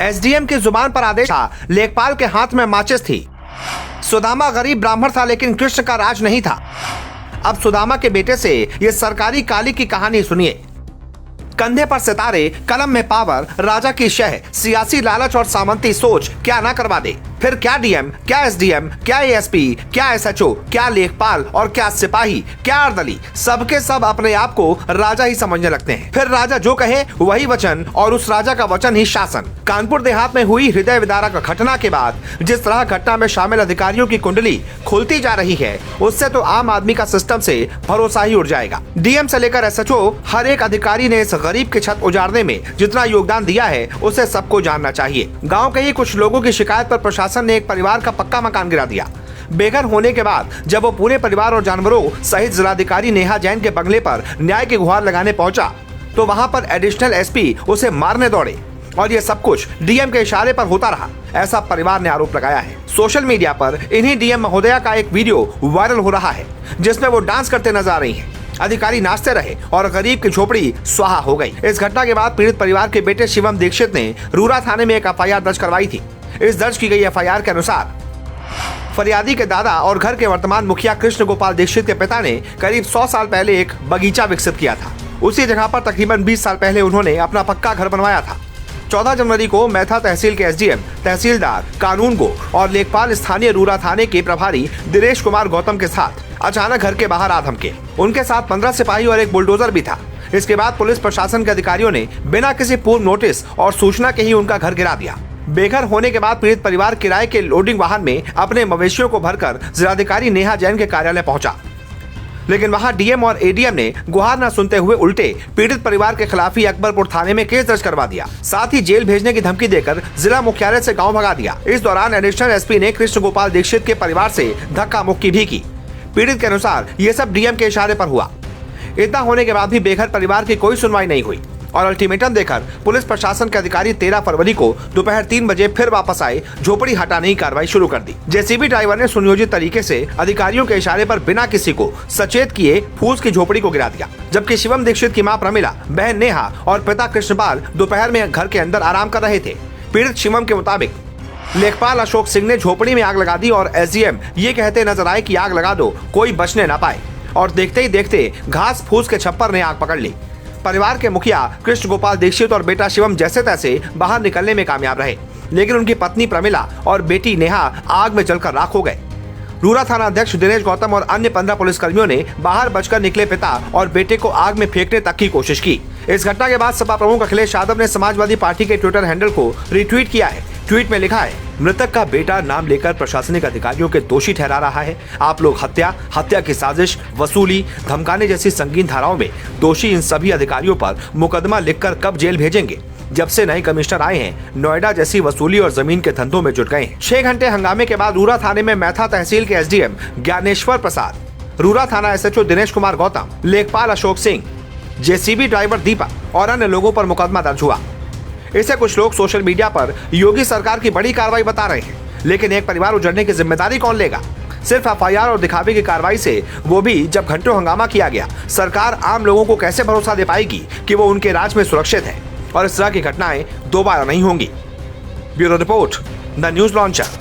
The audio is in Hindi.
एसडीएम की जुबान पर आदेश था, लेखपाल के हाथ में माचिस थी। सुदामा गरीब ब्राह्मण था, लेकिन कृष्ण का राज नहीं था। अब सुदामा के बेटे से ये सरकारी काली की कहानी सुनिए। कंधे पर सितारे, कलम में पावर, राजा की शह, सियासी लालच और सामंती सोच क्या ना करवा दे। फिर क्या डीएम, क्या एसडीएम, क्या एएसपी, क्या एसएचओ, क्या लेखपाल और क्या सिपाही, क्या अर्दली, सबके सब अपने आप को राजा ही समझने लगते हैं। फिर राजा जो कहे वही वचन और उस राजा का वचन ही शासन। कानपुर देहात में हुई हृदय विदारक घटना के बाद जिस तरह घटना में शामिल अधिकारियों की कुंडली खुलती जा रही है, उससे तो आम आदमी का सिस्टम से भरोसा ही उड़ जाएगा। डीएम से लेकर एसएचओ, हर एक अधिकारी ने इस गरीब की छत उजाड़ने में जितना योगदान दिया है उसे सबको जानना चाहिए। गाँव के ही कुछ लोगों की शिकायत पर प्रशासन ने एक परिवार का पक्का मकान गिरा दिया। बेघर होने के बाद जब वो पूरे परिवार और जानवरों सहित जिलाधिकारी नेहा जैन के बंगले पर न्याय की गुहार लगाने पहुंचा तो वहां पर एडिशनल एसपी उसे मारने दौड़े और ये सब कुछ डीएम के इशारे पर होता रहा, ऐसा परिवार ने आरोप लगाया है। सोशल मीडिया पर इन्हीं डीएम महोदया का एक वीडियो वायरल हो रहा है जिसमें वो डांस करते नजर आ रही हैं। अधिकारी नाचते रहे और गरीब की झोपड़ी स्वाहा हो गई। इस घटना के बाद पीड़ित परिवार के बेटे शिवम दीक्षित ने रूरा थाने में एक एफआईआर दर्ज करवाई थी। इस दर्ज की गई एफआईआर के अनुसार फरियादी के दादा और घर के वर्तमान मुखिया कृष्ण गोपाल दीक्षित के पिता ने करीब 100 साल पहले एक बगीचा विकसित किया था। उसी जगह पर तकरीबन 20 साल पहले उन्होंने अपना पक्का घर बनवाया था। 14 जनवरी को मैथा तहसील के एसडीएम, तहसीलदार, कानूनगो और लेखपाल स्थानीय रूरा थाने के प्रभारी दिनेश कुमार गौतम के साथ अचानक घर के बाहर आ धमके। उनके साथ 15 सिपाही और एक बुलडोजर भी था। इसके बाद पुलिस प्रशासन के अधिकारियों ने बिना किसी पूर्व नोटिस और सूचना के ही उनका घर गिरा दिया। बेघर होने के बाद पीड़ित परिवार किराए के लोडिंग वाहन में अपने मवेशियों को भरकर जिलाधिकारी नेहा जैन के कार्यालय पहुंचा, लेकिन वहां डीएम और एडीएम ने गुहार न सुनते हुए उल्टे पीड़ित परिवार के खिलाफ ही अकबरपुर थाने में केस दर्ज करवा दिया। साथ ही जेल भेजने की धमकी देकर जिला मुख्यालय से गांव भगा दिया। इस दौरान एडिशनल एसपी ने कृष्ण गोपाल दीक्षित के परिवार से धक्का मुक्की भी की। पीड़ित के अनुसार ये सब डीएम के इशारे पर हुआ। इतना होने के बाद भी बेघर परिवार की कोई सुनवाई नहीं हुई और अल्टीमेटम देकर पुलिस प्रशासन के अधिकारी 13 फरवरी को दोपहर 3 बजे फिर वापस आए, झोपड़ी हटाने की कार्रवाई शुरू कर दी। जेसीबी ड्राइवर ने सुनियोजित तरीके से अधिकारियों के इशारे पर बिना किसी को सचेत किए फूस की झोपड़ी को गिरा दिया। जबकि शिवम दीक्षित की मां प्रमिला, बहन नेहा और पिता कृष्णपाल दोपहर में घर के अंदर आराम कर रहे थे। पीड़ित शिवम के मुताबिक लेखपाल अशोक सिंह ने झोपड़ी में आग लगा दी और एसडीएम ये कहते नजर आए कि आग लगा दो, कोई बचने ना पाए, और देखते ही देखते घास फूस के छप्पर ने आग पकड़ ली। परिवार के मुखिया कृष्ण गोपाल दीक्षित और बेटा शिवम जैसे तैसे बाहर निकलने में कामयाब रहे, लेकिन उनकी पत्नी प्रमिला और बेटी नेहा आग में जलकर राख हो गए। रूरा थाना अध्यक्ष दिनेश गौतम और अन्य 15 पुलिसकर्मियों ने बाहर बचकर निकले पिता और बेटे को आग में फेंकने तक की कोशिश की। इस घटना के बाद सपा प्रमुख अखिलेश यादव ने समाजवादी पार्टी के ट्विटर हैंडल को रीट्वीट किया है। ट्वीट में लिखा है, मृतक का बेटा नाम लेकर प्रशासनिक अधिकारियों के दोषी ठहरा रहा है। आप लोग हत्या की साजिश, वसूली, धमकाने जैसी संगीन धाराओं में दोषी इन सभी अधिकारियों पर मुकदमा लिखकर कब जेल भेजेंगे? जब से नए कमिश्नर आए हैं, नोएडा जैसी वसूली और जमीन के धंधों में जुट गए हैं। 6 घंटे हंगामे के बाद रूरा थाने में मैथा तहसील के एसडीएम ज्ञानेश्वर प्रसाद, रूरा थाना एसएचओ दिनेश कुमार गौतम, लेखपाल अशोक सिंह, जेसीबी ड्राइवर दीपक और अन्य लोगों पर मुकदमा दर्ज हुआ। इसे कुछ लोग सोशल मीडिया पर योगी सरकार की बड़ी कार्रवाई बता रहे हैं, लेकिन एक परिवार उजड़ने की जिम्मेदारी कौन लेगा? सिर्फ एफआईआर और दिखावे की कार्रवाई से, वो भी जब घंटों हंगामा किया गया, सरकार आम लोगों को कैसे भरोसा दे पाएगी कि वो उनके राज में सुरक्षित है और इस तरह की घटनाएं दोबारा नहीं होंगी? Bureau report, the news launcher.